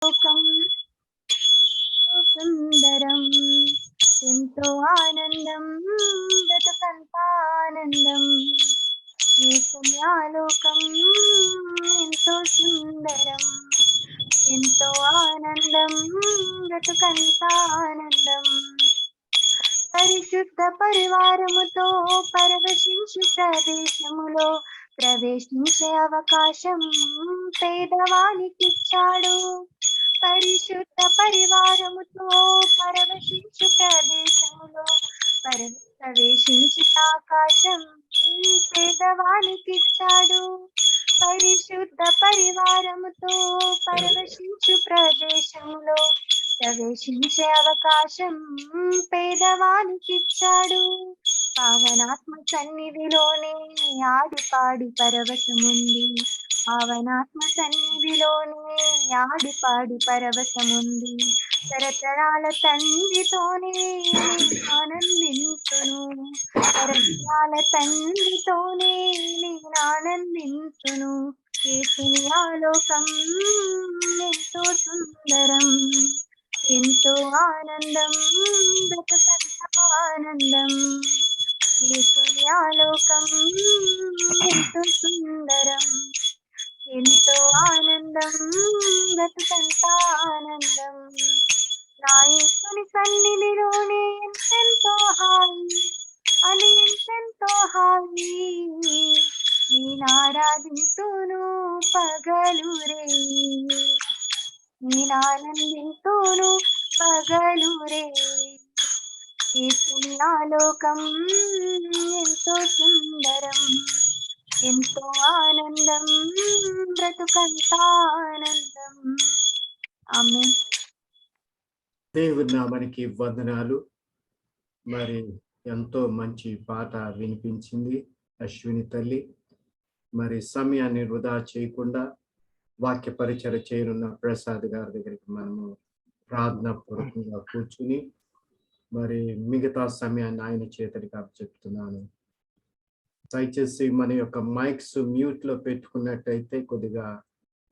లోకం సుందరం ఎంతో ఆనందం బ్రతుకంతా ఆనందం ఈ పుణ్యాలోకం ఎంతో సుందరం ఎంతో ఆనందం బ్రతుకంతా ఆనందం పరిశుద్ధ పరివారముతో పరవశించు ప్రదేశములో ప్రవేశించే అవకాశం పేదవానికిచ్చాడు. పరిశుద్ధ పరివారముతో పరవశించు ప్రదేశములో ప్రవేశించే అవకాశం పేదవానికిచ్చాడు. పరిశుద్ధ పరివారముతో పరవశించు ప్రదేశములో ప్రవేశించే అవకాశం పేదవానికిచ్చాడు. పావనాత్మ సన్నిధిలోనే ఆడిపాడి పరవశముంది. పావనాత్మ సన్నిధిలోనే ఆడిపాడి పరవశముంది. తరతరాల తండ్రితోనే ఆనందించును. తరతరాల తండ్రితోనే నేను ఆనందించును. యేసుని ఆలోకం ఎంతో సుందరం ఎంతో ఆనందం బ్రతుకంతా ఆనందం. యేసుని ఆలోకం ఎంతో సుందరం ఎంతో ఆనందం బ్రతుకంతా ఆనందం. నా యేసుని సన్నిధిలోనే ఎంతెంతో హాయి అని ఎంతెంతో హాయి నేనారాధింతును పగలు రేయి నేనానందింతును పగలు రేయి. యేసుని ఆలోకం ఎంతో సుందరం ఎంతో ఆనందం బ్రతుకంతా ఆనందం. ఆమేన్. దేవుని నామానికి వందనాలు. మరి ఎంతో మంచి పాట వినిపించింది అశ్విని తల్లి. మరి సమయాన్ని వృధా చేయకుండా వాక్య పరిచయం చేయనున్న ప్రసాద్ గారి దగ్గరికి మనము ప్రార్థన పూర్వకంగా కూర్చుని మరి మిగతా సమయాన్ని ఆయన చేతులకు అప్పచెప్తున్నాను. దయచేసి మన యొక్క మైక్స్ మ్యూట్ లో పెట్టుకున్నట్టయితే కొద్దిగా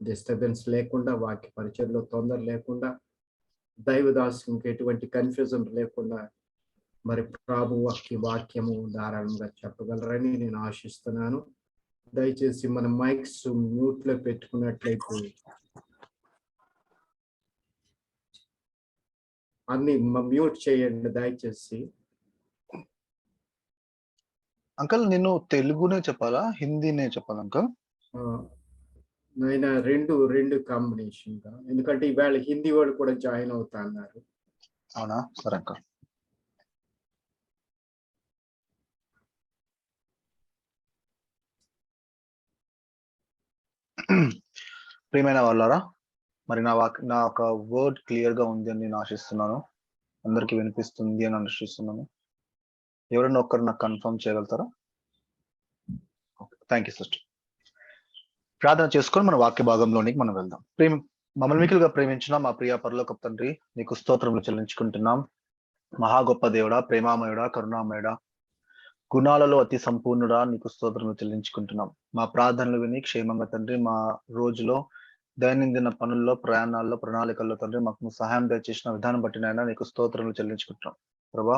డిస్టర్బెన్స్ లేకుండా, వాక్య పరిచయంలో తొందర లేకుండా, దైవదాసునికి ఎటువంటి కన్ఫ్యూజన్ లేకుండా మరి ప్రభు వాక్యము ధారాళంగా చెప్పగలరని నేను ఆశిస్తున్నాను. దయచేసి మన మైక్స్ మ్యూట్ లో పెట్టుకున్నట్లయితే అన్ని మ్యూట్ చేయండి దయచేసి. అంకల్ నేను తెలుగునే చెప్పాలా హిందీనే చెప్పాలా అంకల్? నేను రెండు కాంబినేషన్ గా, ఎందుకంటే ఈవేళ హిందీ వాళ్ళు కూడా జాయిన్ అవుతా అన్నారు. అవునా, సరే అంకల్. ప్రియమైన వాళ్ళారా, మరి నా ఒక వర్డ్ క్లియర్ గా ఉంది అని నేను ఆశిస్తున్నాను. అందరికి వినిపిస్తుంది అని ఆశిస్తున్నాను. ఎవరైనా ఒక్కరు నాకు కన్ఫర్మ్ చేయగలుగుతారా? Thank you sister. ప్రార్థన చేసుకొని మన వాక్య భాగంలోనికి మనం వెళ్దాం. మమ్మల్ని మిక్కులుగా ప్రేమించిన మా ప్రియ పరలోకపు తండ్రి, నీకు స్తోత్రములు చెల్లించుకుంటున్నాం. మహా గొప్ప దేవుడా, ప్రేమామయుడా, కరుణామయుడా, గుణాలలో అతి సంపూర్ణుడా, నీకు స్తోత్రములు చెల్లించుకుంటున్నాం. మా ప్రార్థనలు విని క్షేమంగా తండ్రి, మా రోజులో దైనందిన పనుల్లో, ప్రయాణాల్లో, ప్రణాళికల్లో తండ్రి మాకు సహాయం దయచేసిన విధానం బట్టినైనా నీకు స్తోత్రములు చెల్లించుకుంటున్నాం. ప్రభా,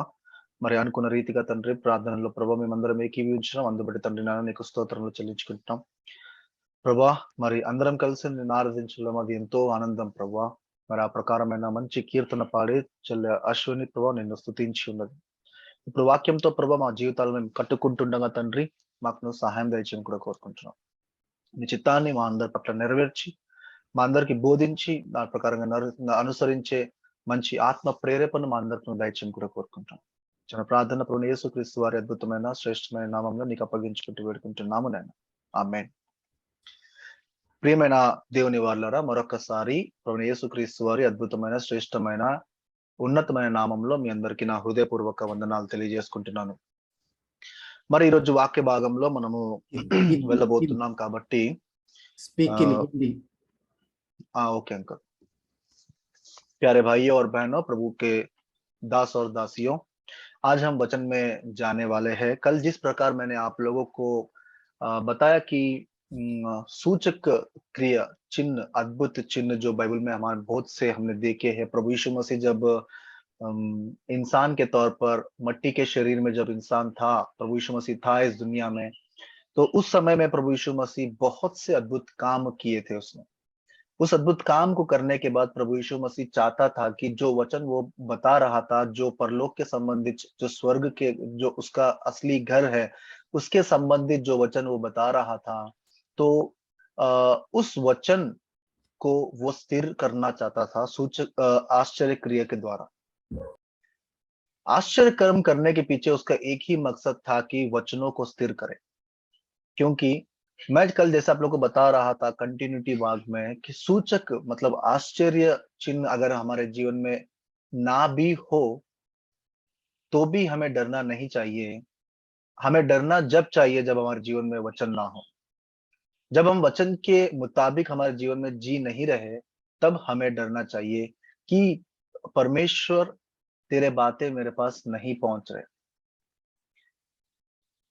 మరి అనుకున్న రీతిగా తండ్రి ప్రార్థనలో ప్రభా మేమందరం ఏకీవించడం అందుబట్టి తండ్రి నాయన నీకు స్తోత్రములు చెల్లించుకుంటున్నాం. ప్రభా, మరి అందరం కలిసి నిన్ను ఆరాధించడం అది ఎంతో ఆనందం ప్రభా. మరి ఆ ప్రకారమైన మంచి కీర్తన పాడి చెల్లె అశ్విని ప్రభా నిన్ను స్తుతించి ఉన్నది. ఇప్పుడు వాక్యంతో ప్రభా మా జీవితాలను మేము కట్టుకుంటుండగా తండ్రి మాకు నువ్వు సహాయం దయచేయని కూడా కోరుకుంటున్నాం. నీ చిత్తాన్ని మా అందరి పట్ల నెరవేర్చి మా అందరికి బోధించి దాని ప్రకారంగా అనుసరించే మంచి ఆత్మ ప్రేరేపణ మా అందరికి దయచేయని కూడా కోరుకుంటున్నాం. చిన్న ప్రార్థన ప్రభువు యేసుక్రీస్తు వారి అద్భుతమైన శ్రేష్టమైన నామంలో నీకు అప్పగించుకుంటూ వేడుకుంటున్నాము నాయన. ఆమేన్. ప్రియమైన దేవుని వారులారా, మరొకసారి ప్రభువు యేసుక్రీస్తు వారి అద్భుతమైన శ్రేష్టమైన ఉన్నతమైన నామంలో మీ అందరికీ నా హృదయపూర్వక వందనాలు తెలియజేసుకుంటున్నాను. మరి ఈరోజు వాక్య భాగంలో మనము వెళ్ళబోతున్నాం కాబట్టి ओके अंकल। प्यारे भाइयों और बहनों, प्रभु के दास और दासियों, आज हम वचन में जाने वाले हैं। कल जिस प्रकार मैंने आप लोगों को बताया कि सूचक क्रिया चिन्ह, अद्भुत चिन्ह जो बाइबल में हमारे बहुत से हमने देखे हैं। प्रभु यीशु मसीह जब इंसान के तौर पर मट्टी के शरीर में जब इंसान था, प्रभु यीशु मसीह था इस दुनिया में, तो उस समय में प्रभु यीशु मसीह बहुत से अद्भुत काम किए थे उसने। उस अद्भुत काम को करने के बाद प्रभु यीशु मसीह चाहता था कि जो वचन वो बता रहा था, जो परलोक के संबंधित, जो स्वर्ग के, जो उसका असली घर है, उसके संबंधित जो वचन वो बता रहा था, तो उस वचन को वो स्थिर करना चाहता था आश्चर्य क्रिया के द्वारा। आश्चर्य कर्म करने के पीछे उसका एक ही मकसद था कि वचनों को स्थिर करे। क्योंकि मैं कल जैसे आप लोगों को बता रहा था कंटिन्यूटी भाग में कि सूचक मतलब आश्चर्य चिन्ह अगर हमारे जीवन में ना भी हो तो भी हमें डरना नहीं चाहिए। हमें डरना जब चाहिए जब हमारे जीवन में वचन ना हो। जब हम वचन के मुताबिक हमारे जीवन में जी नहीं रहे, तब हमें डरना चाहिए कि परमेश्वर तेरे बातें मेरे पास नहीं पहुंच रहे।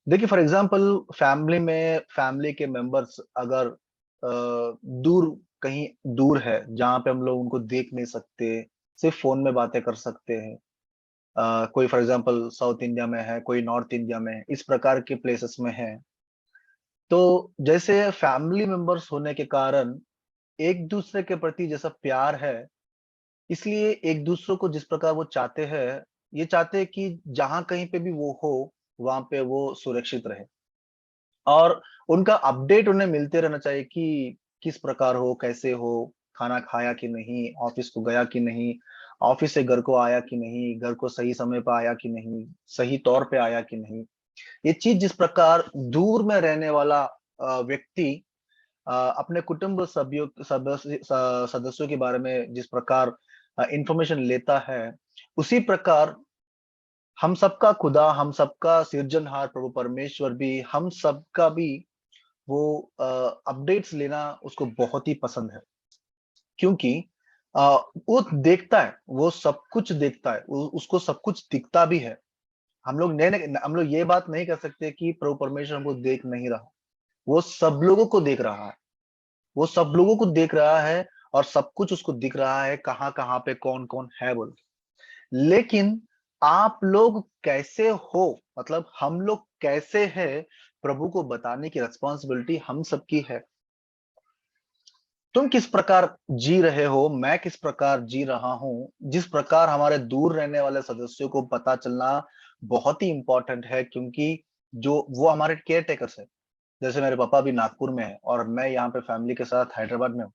देखिए फॉर एग्जांपल फैमिली के मेंबर्स अगर दूर, कहीं दूर है जहां पे हम लोग उनको देख नहीं सकते, सिर्फ फोन में बातें कर सकते हैं। कोई फॉर एग्जांपल साउथ इंडिया में है, कोई नॉर्थ इंडिया में है, इस प्रकार के प्लेसेस में है। तो जैसे फैमिली मेंबर्स होने के कारण एक दूसरे के प्रति जैसा प्यार है, इसलिए एक दूसरे को जिस प्रकार वो चाहते हैं, ये चाहते हैं कि जहां कहीं पे भी वो हो, वहां पे वो सुरक्षित रहे। और उनका अपडेट उन्हें मिलते रहना चाहिए कि किस प्रकार हो, कैसे हो, खाना खाया कि नहीं, ऑफिस को गया कि नहीं, ऑफिस से घर को आया कि नहीं, घर को सही समय पे आया कि नहीं, सही तौर पे आया कि नहीं। ये चीज जिस प्रकार दूर में रहने वाला व्यक्ति अपने कुटुंब सदस्यों के बारे में जिस प्रकार इंफॉर्मेशन लेता है, उसी प्रकार हम सबका खुदा, हम सबका सिरजनहार प्रभु परमेश्वर भी, हम सबका भी वो अपडेट्स लेना उसको बहुत ही पसंद है। क्योंकि अ, वो देखता है, वो सब कुछ देखता है, उसको सब कुछ दिखता भी है। हम लोग ये बात नहीं कर सकते कि प्रभु परमेश्वर हमको देख नहीं रहा। वो सब लोगों को देख रहा है, वो सब लोगों को देख रहा है, और सब कुछ उसको दिख रहा है, कहाँ कहाँ पे कौन कौन है बोल के। लेकिन आप लोग कैसे हो, मतलब हम लोग कैसे हैं, प्रभु को बताने की रिस्पॉन्सिबिलिटी हम सबकी है। तुम किस प्रकार जी रहे हो, मैं किस प्रकार जी रहा हूं, जिस प्रकार हमारे दूर रहने वाले सदस्यों को पता चलना बहुत ही इंपॉर्टेंट है। क्योंकि जो वो हमारे केयर टेकर्स है। जैसे मेरे पापा भी नागपुर में है और मैं यहाँ पे फैमिली के साथ हैदराबाद में हूँ।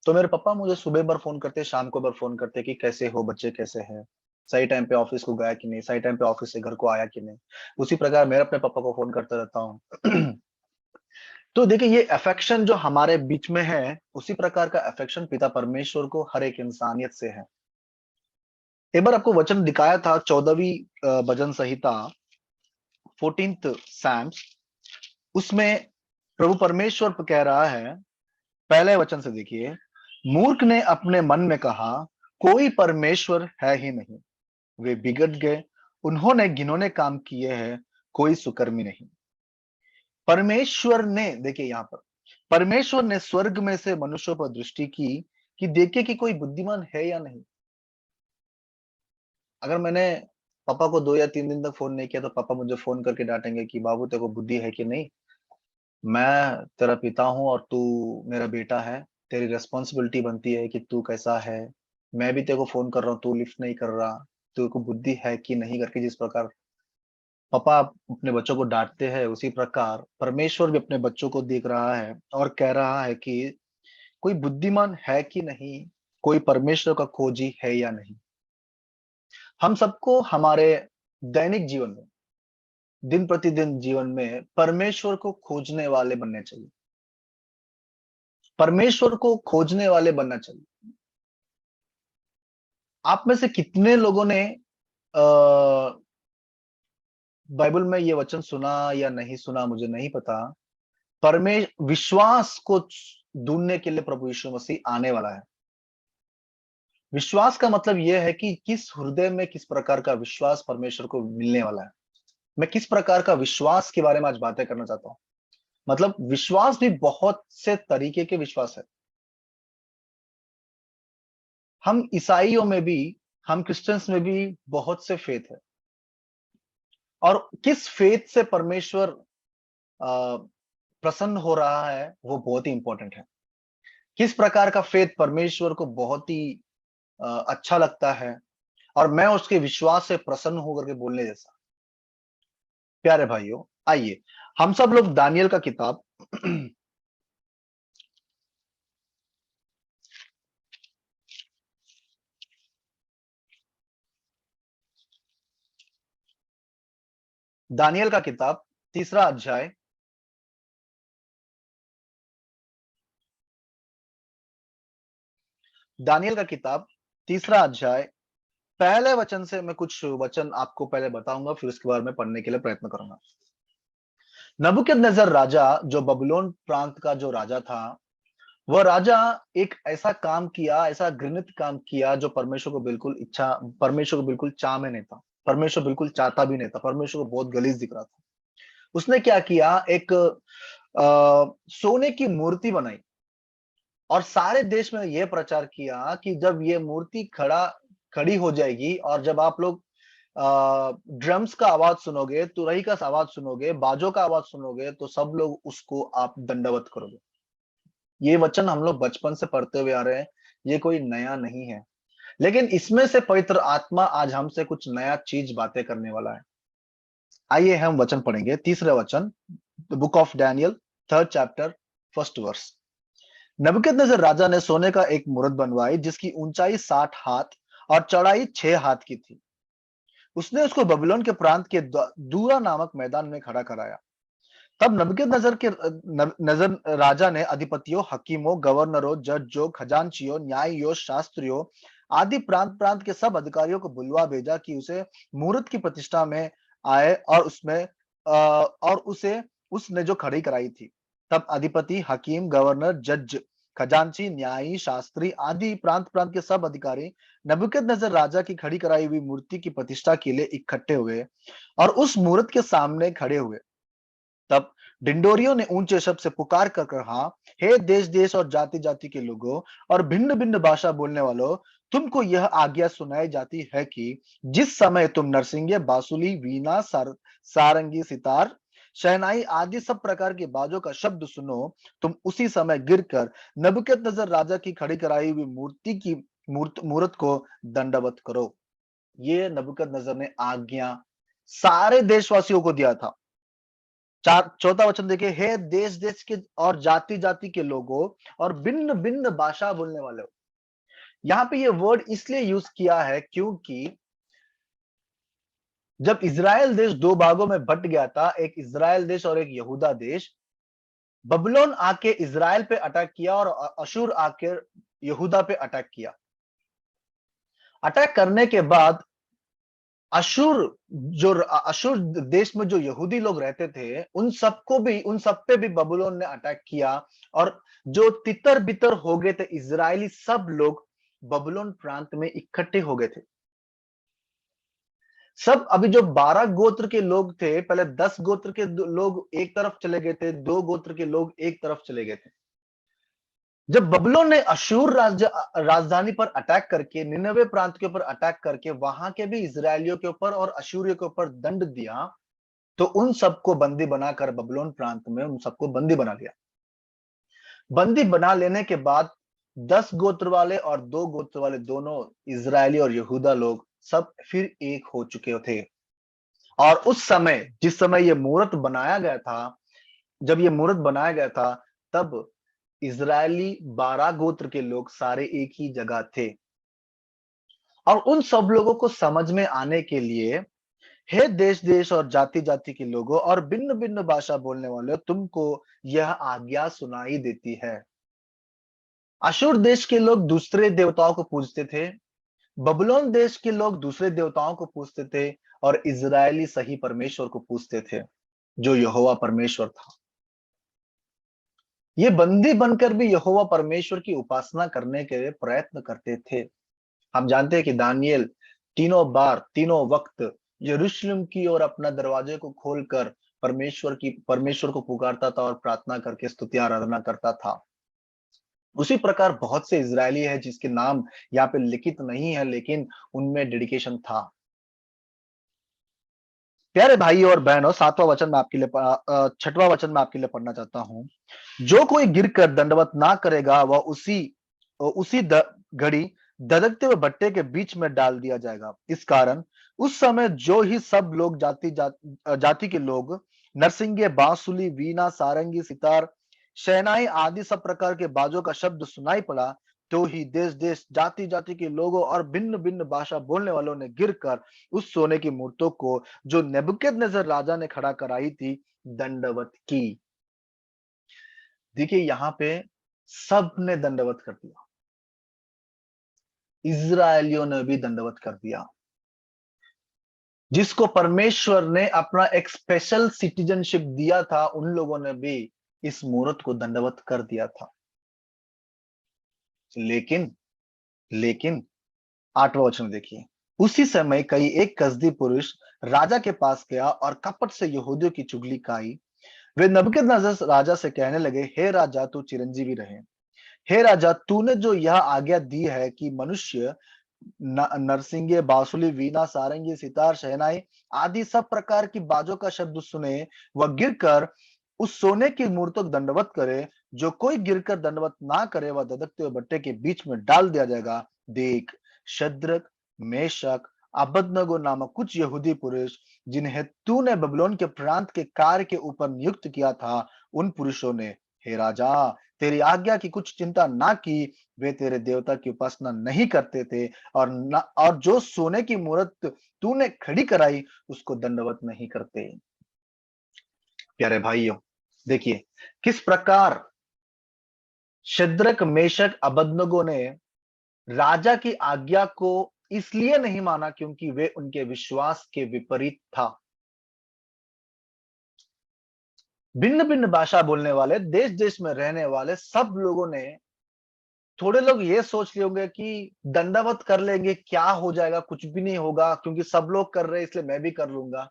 तो मेरे पापा मुझे सुबह बार फोन करते, शाम को बार फोन करते कि कैसे हो, बच्चे कैसे हैं, सही टाइम पे ऑफिस को गया कि नहीं, सही टाइम पे ऑफिस से घर को आया कि नहीं। उसी प्रकार मैं अपने पापा को फोन करता रहता हूँ। तो देखिए ये अफेक्शन जो हमारे बीच में है, उसी प्रकार का अफेक्शन पिता परमेश्वर को हर एक इंसानियत से है। एक बार आपको वचन दिखाया था 14वीं भजन संहिता 14th सैम्स, उसमें प्रभु परमेश्वर कह रहा है, पहले वचन से देखिए, मूर्ख ने अपने मन में कहा कोई परमेश्वर है ही नहीं, वे बिगड़ गए, उन्होंने घिनौने काम किए हैं, कोई सुकर्मी नहीं। परमेश्वर ने, देखिए यहाँ पर परमेश्वर ने स्वर्ग में से मनुष्यों पर दृष्टि की कि देखे कि कोई बुद्धिमान है या नहीं। अगर मैंने पापा को 2 या 3 दिन तक फोन नहीं किया तो पापा मुझे फोन करके डांटेंगे कि बाबू तेरे को बुद्धि है कि नहीं। मैं तेरा पिता हूं और तू मेरा बेटा है, तेरी रिस्पॉन्सिबिलिटी बनती है कि तू कैसा है। मैं भी तेरे को फोन कर रहा हूँ, तू लिफ्ट नहीं कर रहा, तेरे को बुद्धि है कि नहीं करके जिस प्रकार पापा अपने बच्चों को डांटते हैं, उसी प्रकार परमेश्वर भी अपने बच्चों को देख रहा है और कह रहा है कि कोई बुद्धिमान है कि नहीं, कोई परमेश्वर का खोजी है या नहीं। हम सबको हमारे दैनिक जीवन में, दिन प्रतिदिन जीवन में परमेश्वर को खोजने वाले बनने चाहिए, परमेश्वर को खोजने वाले बनना चाहिए। आप में से कितने लोगों ने बाइबल में ये वचन सुना या नहीं सुना मुझे नहीं पता, विश्वास को ढूंढने के लिए प्रभु यीशु मसीह आने वाला है। विश्वास का मतलब यह है कि किस हृदय में किस प्रकार का विश्वास परमेश्वर को मिलने वाला है। मैं किस प्रकार का विश्वास के बारे में आज बातें करना चाहता हूं। मतलब विश्वास भी बहुत से तरीके के विश्वास है। हम ईसाइयों में भी, हम क्रिश्चियंस में भी बहुत से फेथ है, और किस फेथ से परमेश्वर प्रसन्न हो रहा है वो बहुत ही इंपॉर्टेंट है। किस प्रकार का फेथ परमेश्वर को बहुत ही अच्छा लगता है, और मैं उसके विश्वास से प्रसन्न होकर के बोलने जैसा। प्यारे भाइयों, आइए हम सब लोग दानियल का किताब दानियल का किताब तीसरा अध्याय, दानियल का किताब तीसरा अध्याय पहले वचन से मैं कुछ वचन आपको पहले बताऊंगा, फिर उसके बाद में पढ़ने के लिए प्रयत्न करूंगा। नबूकदनेस्सर राजा, जो बबुलोन प्रांत का जो राजा था, वह राजा एक ऐसा काम किया, ऐसा घृणित काम किया जो परमेश्वर को बिल्कुल चाह में नहीं था, परमेश्वर बिल्कुल चाहता भी नहीं था, परमेश्वर को बहुत गलीज दिख रहा था। उसने क्या किया, एक सोने की मूर्ति बनाई और सारे देश में यह प्रचार किया कि जब ये मूर्ति खड़ी हो जाएगी और जब आप लोग ड्रम्स का आवाज सुनोगे, तुरही का आवाज सुनोगे, बाजों का आवाज सुनोगे, तो सब लोग उसको आप दंडवत करोगे। ये वचन हम लोग बचपन से पढ़ते हुए आ रहे हैं, ये कोई नया नहीं है, लेकिन इसमें से पवित्र आत्मा आज हमसे कुछ नया चीज बातें करने वाला है। आइए हम वचन पढ़ेंगे। तीसरा वचन, the book of Daniel, 3rd chapter, 1st verse. नबूकदनेस्सर राजा ने सोने का एक मूर्त बनवाई जिसकी ऊंचाई 60 हाथ और चौड़ाई 6 हाथ की थी। उसने उसको बबुलोन के प्रांत के दूरा नामक मैदान में खड़ा कराया। तब नजर राजा ने अधिपतियों, हकीमों, गवर्नरों, जजों, खजांचियों, न्यायियों, शास्त्रियों आदि प्रांत प्रांत के सब अधिकारियों को बुलवा भेजा कि उसे मूर्त की प्रतिष्ठा में आए और उसे उसने जो खड़ी कराई थी। तब अधिपति, हकीम, गवर्नर, जज, खजांची, न्यायी, शास्त्री आदि प्रांत प्रांत के सब अधिकारी नबूकदनेस्सर राजा की खड़ी कराई हुई मूर्ति की प्रतिष्ठा के लिए इकट्ठे हुए और उस मूर्त के सामने खड़े हुए। तब ढिंडोरियों ने ऊंचे शब्द से पुकार कर कहा, हे देश देश और जाति जाति के लोगों और भिन्न भिन्न भाषा बोलने वालों, तुमको यह आज्ञा सुनाई जाती है कि जिस समय तुम नरसिंगे, बांसुरी, वीणा, सारंगी, सितार, शहनाई आदि सब प्रकार के बाजों का शब्द सुनो, तुम उसी समय गिरकर नबूकदनेस्सर राजा की खड़ी कराई हुई मूर्त को दंडवत करो। ये नबूकदनेस्सर ने आज्ञा सारे देशवासियों को दिया था। चौथा वचन देखिए, हे देश देश के और जाति जाति के लोगों और भिन्न भिन्न भाषा बोलने वाले हो। यहाँ पे ये वर्ड इसलिए यूज किया है क्योंकि जब इजराइल देश दो भागों में बट गया था, एक इजराइल देश और एक यहूदा देश, बबुलोन आके इजराइल पे अटैक किया और अशूर आके यहूदा पे अटैक किया। अटैक करने के बाद अशूर देश में जो यहूदी लोग रहते थे, उन सब पे भी बबुलोन ने अटैक किया और जो तितर बितर हो गए थे इजरायली, सब लोग बबुलोन प्रांत में इकट्ठे हो गए थे। सब अभी जो 12 गोत्र के लोग थे, पहले 10 गोत्र के लोग एक तरफ चले गए थे, 2 गोत्र के लोग एक तरफ चले गए थे। जब बबुलोन ने अशूर राजधानी पर अटैक करके, निनवे प्रांत के ऊपर अटैक करके वहां के भी इजरायलियों के ऊपर और अशूरियों के ऊपर दंड दिया, तो उन सबको बंदी बनाकर बबुलोन प्रांत में उन सबको बंदी बना लिया। बंदी बना लेने के बाद 10 गोत्र वाले और 2 गोत्र वाले दोनों इजरायली और यहूदा लोग सब फिर एक हो चुके थे। और उस समय, जिस समय ये मूर्त बनाया गया था, जब ये मूर्त बनाया गया था, तब इजरायली 12 गोत्र के लोग सारे एक ही जगह थे। और उन सब लोगों को समझ में आने के लिए, हे देश देश और जाति जाति के लोगों और भिन्न भिन्न भाषा बोलने वाले, तुमको यह आज्ञा सुनाई देती है। अशूर देश के लोग दूसरे देवताओं को पूजते थे, बबुलोन देश के लोग दूसरे देवताओं को पूजते थे, और इजरायली सही परमेश्वर को पूजते थे जो यहोवा परमेश्वर था। ये बंदी बनकर भी यहोवा परमेश्वर की उपासना करने के लिए प्रयत्न करते थे। हम जानते हैं कि दानियल तीनों वक्त यरूशलेम की ओर अपना दरवाजे को खोलकर परमेश्वर को पुकारता था और प्रार्थना करके स्तुति आराधना करता था। उसी प्रकार बहुत से इजरायली है जिसके नाम यहाँ पे लिखित नहीं है, लेकिन उनमें डेडिकेशन था। प्यारे भाई और बहनों, 7वां वचन में आपके लिए 6वां वचन में आपके लिए पढ़ना चाहता हूं। जो कोई गिर कर दंडवत ना करेगा वह उसी घड़ी धधकते हुए भट्टे के बीच में डाल दिया जाएगा। इस कारण उस समय जो ही सब लोग जाति के लोग नरसिंगे, बांसुली, वीणा, सारंगी, सितार, शहनाई आदि सब प्रकार के बाजों का शब्द सुनाई पड़ा, तो ही देश देश, जाति जाति के लोगों और भिन्न भिन्न भाषा बोलने वालों ने गिरकर उस सोने की मूर्तों को जो नेबुकदनेस्सर राजा ने खड़ा कराई थी, दंडवत की। देखिए यहाँ पे सब ने दंडवत कर दिया, इजरायलियों ने भी दंडवत कर दिया। जिसको परमेश्वर ने अपना एक स्पेशल सिटीजनशिप दिया था, उन लोगों ने भी इस मूर्त को दंडवत कर दिया था। लेकिन लेकिन 8वां वचन देखिए, उसी समय कई एक कसदी पुरुष राजा के पास गया और कपट से यहूदियों की चुगली खाई। वे नबूकदनेस्सर राजा से कहने लगे, हे राजा, तू चिरंजीवी रहे। हे राजा, तूने जो यह आज्ञा दी है कि मनुष्य नरसिंगे, बांसुली, वीणा, सारंगी, सितार, शहनाई आदि सब प्रकार की बाजों का शब्द सुने, वह गिरकर उस सोने की मूर्तों को दंडवत करे। जो कोई गिरकर दंडवत ना करे वह धधकते हुए भट्टे के बीच में डाल दिया जाएगा। देख, शद्रक, मेशक, अबेदनगो नामक कुछ यहूदी पुरुष जिन्हें तूने बबुलोन के प्रांत के कार्य के ऊपर नियुक्त किया था, उन पुरुषों ने, हे राजा, तेरी आज्ञा की कुछ चिंता ना की। वे तेरे देवता की उपासना नहीं करते थे और जो सोने की मूर्त तूने खड़ी कराई उसको दंडवत नहीं करते। प्यारे भाइयों, देखिए किस प्रकार शद्रक, मेशक, अबेदनगो ने राजा की आज्ञा को इसलिए नहीं माना क्योंकि वे उनके विश्वास के विपरीत था। भिन्न भिन्न भाषा बोलने वाले, देश देश में रहने वाले सब लोगों ने, थोड़े लोग ये सोच लिए होंगे कि दंडवत कर लेंगे, क्या हो जाएगा, कुछ भी नहीं होगा, क्योंकि सब लोग कर रहे हैं इसलिए मैं भी कर लूंगा।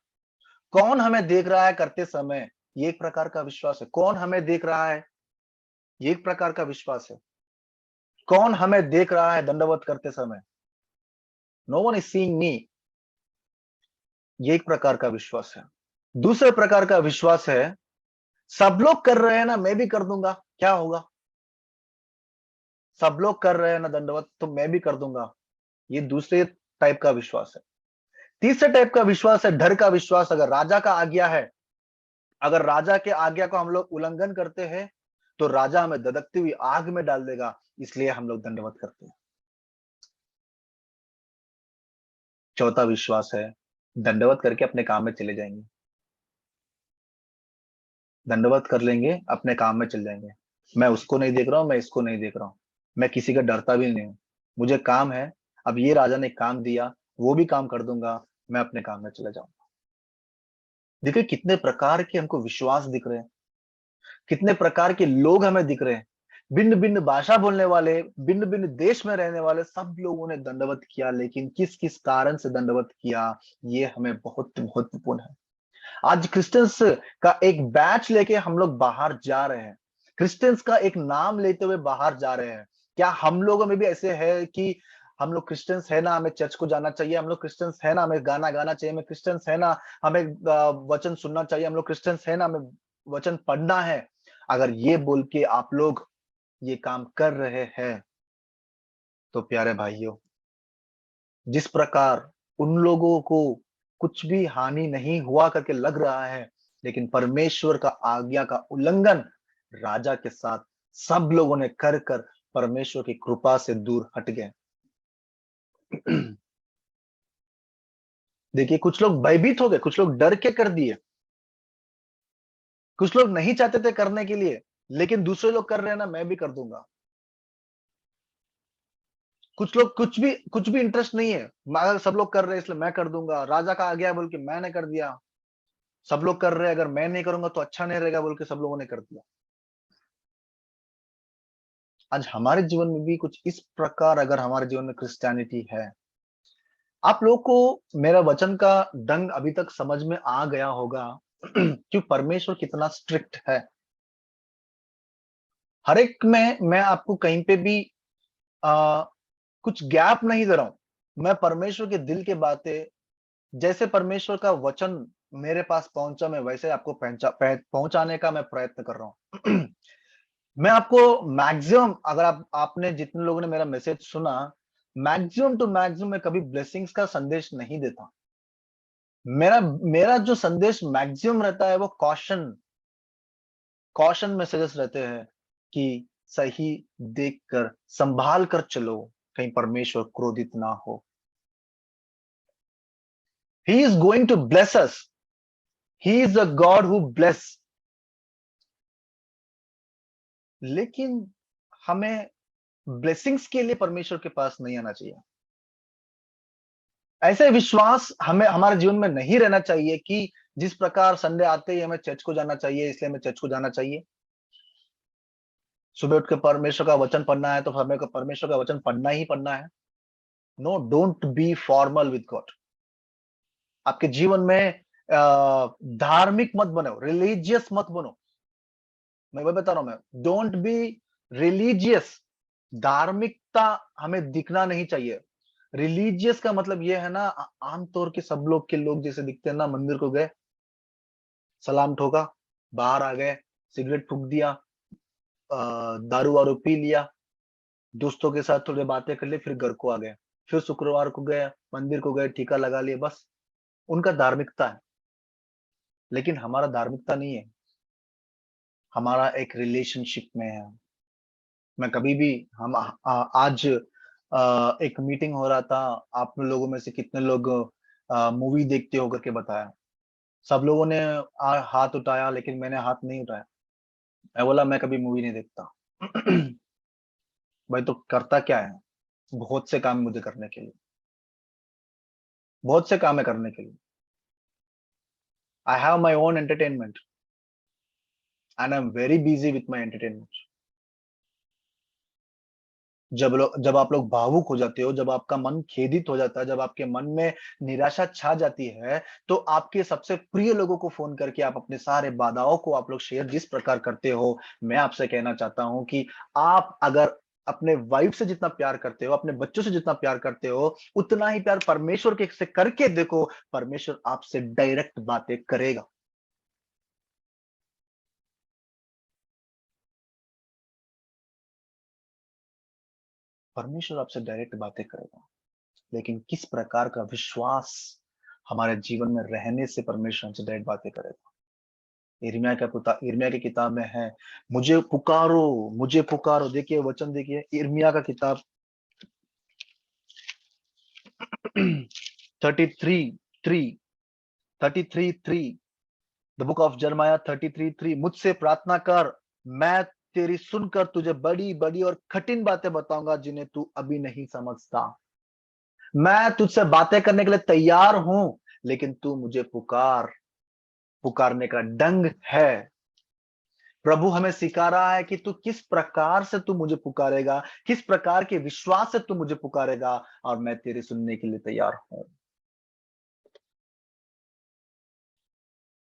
कौन हमें देख रहा है करते समय, ये एक प्रकार का विश्वास है। कौन हमें देख रहा है, ये एक प्रकार का विश्वास है। कौन हमें देख रहा है दंडवत करते समय, no one is seeing me, ये एक प्रकार का विश्वास है। दूसरे प्रकार का विश्वास है, सब लोग कर रहे हैं ना, मैं भी कर दूंगा, क्या होगा, सब लोग कर रहे हैं ना दंडवत, तो मैं भी कर दूंगा। ये दूसरे टाइप का विश्वास है। तीसरे टाइप का विश्वास है डर का विश्वास। अगर राजा का आज्ञा है, अगर राजा के आज्ञा को हम लोग उल्लंघन करते हैं तो राजा हमें धधकती हुई आग में डाल देगा, इसलिए हम लोग दंडवत करते हैं। चौथा विश्वास है, दंडवत करके अपने काम में चले जाएंगे, दंडवत कर लेंगे, अपने काम में चले जाएंगे। मैं उसको नहीं देख रहा हूं, मैं इसको नहीं देख रहा हूं, मैं किसी का डरता भी नहीं हूं, मुझे काम है, अब ये राजा ने काम दिया, वो भी काम कर दूंगा, मैं अपने काम में चले जाऊंगा। देखिए कितने प्रकार के हमको विश्वास दिख रहे हैं, कितने प्रकार के लोग हमें दिख रहे हैं। भिन्न भिन्न भाषा बोलने वाले, भिन्न भिन्न देश में रहने वाले सब लोगों ने दंडवत किया, लेकिन किस किस कारण से दंडवत किया, ये हमें बहुत महत्वपूर्ण है। आज क्रिश्चियंस का एक बैच लेके हम लोग बाहर जा रहे हैं, क्रिश्चियंस का एक नाम लेते हुए बाहर जा रहे हैं। क्या हम लोगों में भी ऐसे है कि हम लोग क्रिश्चियंस है ना, हमें चर्च को जाना चाहिए, हम लोग क्रिश्चियंस है ना, हमें गाना गाना चाहिए, हमें क्रिश्चियंस है ना, हमें वचन सुनना चाहिए, हम लोग क्रिश्चियंस है ना, हमें वचन पढ़ना है। अगर ये बोल के आप लोग ये काम कर रहे हैं तो प्यारे भाइयों, जिस प्रकार उन लोगों को कुछ भी हानि नहीं हुआ करके लग रहा है, लेकिन परमेश्वर का आज्ञा का उल्लंघन राजा के साथ सब लोगों ने कर कर परमेश्वर की कृपा से दूर हट गए। देखिए कुछ लोग भयभीत हो गए, कुछ लोग डर के कर दिए, कुछ लोग नहीं चाहते थे करने के लिए, लेकिन दूसरे लोग कर रहे हैं ना, मैं भी कर दूंगा। कुछ लोग कुछ भी इंटरेस्ट नहीं है, अगर सब लोग कर रहे हैं इसलिए मैं कर दूंगा, राजा का आ गया बोल के मैंने कर दिया, सब लोग कर रहे हैं अगर मैं नहीं करूंगा तो अच्छा नहीं रहेगा बोल के सब लोगों ने कर दिया। आज हमारे जीवन में भी कुछ इस प्रकार अगर हमारे जीवन में क्रिश्चियनिटी है, आप लोगों को मेरा वचन का ढंग अभी तक समझ में आ गया होगा कि परमेश्वर कितना स्ट्रिक्ट है। हर एक में मैं आपको कहीं पे भी कुछ गैप नहीं दे रहा हूं। मैं परमेश्वर के दिल की बातें, जैसे परमेश्वर का वचन मेरे पास पहुंचा, मैं वैसे आपको पहुंचाने का मैं प्रयत्न कर रहा हूं। मैं आपको मैक्सिमम, अगर आपने जितने लोगों ने मेरा मैसेज सुना, मैक्सिमम टू मैक्सिमम मैं कभी ब्लेसिंग्स का संदेश नहीं देता। मेरा मेरा जो संदेश मैक्सिमम रहता है वो कॉशन मैसेजेस रहते हैं कि सही देखकर संभाल कर चलो, कहीं परमेश्वर क्रोधित ना हो। He is going to bless us, he is a god who bless. लेकिन हमें ब्लेसिंग्स के लिए परमेश्वर के पास नहीं आना चाहिए। ऐसे विश्वास हमें हमारे जीवन में नहीं रहना चाहिए कि जिस प्रकार संडे आते ही हमें चर्च को जाना चाहिए, इसलिए हमें चर्च को जाना चाहिए। सुबह उठ के परमेश्वर का वचन पढ़ना है तो हमें परमेश्वर का वचन पढ़ना ही पढ़ना है। No, don't be formal with God. आपके जीवन में धार्मिक मत बनो, रिलीजियस मत बनो। मैं वही बता रहा हूं, मैं डोंट बी रिलीजियस। धार्मिकता हमें दिखना नहीं चाहिए। रिलीजियस का मतलब ये है ना, आमतौर के सब लोग के लोग जैसे दिखते हैं ना, मंदिर को गए, सलाम ठोका, बाहर आ गए, सिगरेट फूंक दिया, दारू वारू पी लिया, दोस्तों के साथ थोड़ी बातें कर ली, फिर घर को आ गए, फिर शुक्रवार को गए, मंदिर को गए, टीका लगा लिए, बस उनका धार्मिकता है। लेकिन हमारा धार्मिकता नहीं है, हमारा एक रिलेशनशिप में है। मैं कभी भी हम आज एक मीटिंग हो रहा था, आप लोगों में से कितने लोग मूवी देखते हो करके बताया। सब लोगों ने हाथ उठाया, लेकिन मैंने हाथ नहीं उठाया। मैं बोला मैं कभी मूवी नहीं देखता। भाई तो करता क्या है? बहुत से काम है मुझे करने के लिए, बहुत से काम है करने के लिए। I have my own entertainment and I am very busy with my entertainment. जब आप लोग भावुक हो जाते हो, जब आपका मन खेदित हो जाता है, जब आपके मन में निराशा छा जाती है, तो आपके सबसे प्रिय लोगों को फोन करके आप अपने सारे बाधाओं को आप लोग शेयर जिस प्रकार करते हो। मैं आपसे कहना चाहता हूं कि आप अगर अपने वाइफ से जितना प्यार करते हो, अपने बच्चों से जितना प्यार करते हो, उतना ही प्यार परमेश्वर के से करके देखो। परमेश्वर आपसे डायरेक्ट बातें करेगा। परमेश्वर आपसे डायरेक्ट बातें करेगा। लेकिन किस प्रकार का विश्वास हमारे जीवन में रहने से परमेश्वर हमसे डायरेक्ट बातें करेगा। यिर्मयाह की किताब में है, मुझे पुकारो, मुझे पुकारो। देखिए वचन, देखिए यिर्मयाह का किताब 33:3, 33:3, द बुक ऑफ जर्माया 33:3। मुझसे प्रार्थना कर, मैं तेरी सुनकर तुझे बड़ी बड़ी और कठिन बातें बताऊंगा जिन्हें तू अभी नहीं समझता। मैं तुझसे बातें करने के लिए तैयार हूं, लेकिन तू मुझे पुकारने का ढंग है। प्रभु हमें सिखा रहा है कि तू किस प्रकार से तू मुझे पुकारेगा, किस प्रकार के विश्वास से तू मुझे पुकारेगा, और मैं तेरे सुनने के लिए तैयार हूं।